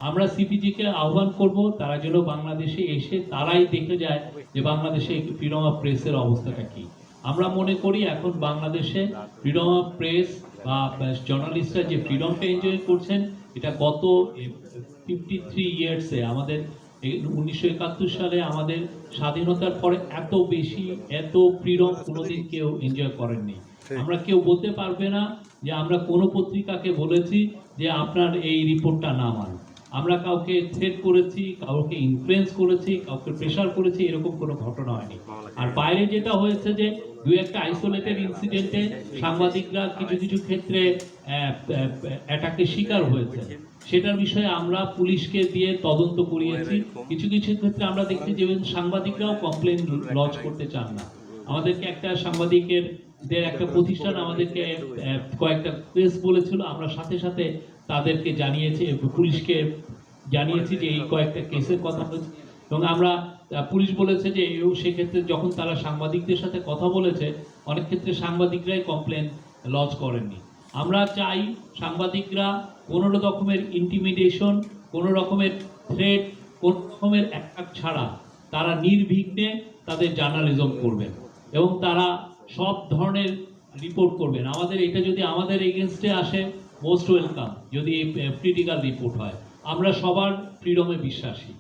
আমরা সিপিজিকে আহ্বান করব তারা যেন বাংলাদেশে এসে তারাই দেখে যায় যে বাংলাদেশে ফ্রিডম অফ প্রেসের অবস্থাটা কি। আমরা মনে করি এখন বাংলাদেশে ফ্রিডম অফ প্রেস বা জার্নালিস্টরা যে ফ্রিডমটা এনজয় করছেন এটা গত 53 ইয়ার্সে আমাদের 1971 সালে আমাদের স্বাধীনতার পরে এত বেশি এত ফ্রিডম কোনোদিন কেউ এনজয় করেননি। আমরা কেউ বলতে পারবে না যে আমরা কোনো পত্রিকাকে বলেছি যে আপনার এই রিপোর্টটা নামান। আমরা কাউকে থ্রেট করেছি, কাউকে ইনফ্লুয়েন্স করেছি, কাউকে প্রেশার করেছি, এরকম কোনো ঘটনা হয়নি। আর বাইরে যেটা হয়েছে যে দুই একটা আইসোলেটেড ইনসিডেন্টে সাংবাদিকরা কিছু কিছু ক্ষেত্রে অ্যাটাকের শিকার হয়েছে, সেটার বিষয়ে আমরা পুলিশকে দিয়ে তদন্ত করিয়েছি। কিছু কিছু ক্ষেত্রে আমরা দেখছি যে সাংবাদিকরাও কমপ্লেন লঞ্চ করতে চান না। আমাদেরকে একটা সাংবাদিকের একটা প্রতিষ্ঠান আমাদেরকে কয়েকটা কেস বলেছিল, আমরা সাথে সাথে তাদেরকে জানিয়েছি, পুলিশকে জানিয়েছি যে এই কয়েকটা কেসের কথা বলেছে এবং আমরা পুলিশ বলেছে যে সেক্ষেত্রে যখন তারা সাংবাদিকদের সাথে কথা বলেছে অনেক ক্ষেত্রে সাংবাদিকরাই কমপ্লেন লঞ্চ করেননি। আমরা চাই সাংবাদিকরা কোনো রকমের ইন্টিমিডেশন, কোনো রকমের থ্রেট, কোনো রকমের অ্যাটাক ছাড়া তারা নির্বিঘ্নে তাদের জার্নালিজম করবেন এবং তারা সব ধরনের রিপোর্ট করবেন। আমাদের এটা যদি আমাদের এগেনস্টে আসে মোস্ট ওয়েলকাম, যদি ক্রিটিক্যাল রিপোর্ট হয়। আমরা সবার ফ্রিডমে বিশ্বাসী।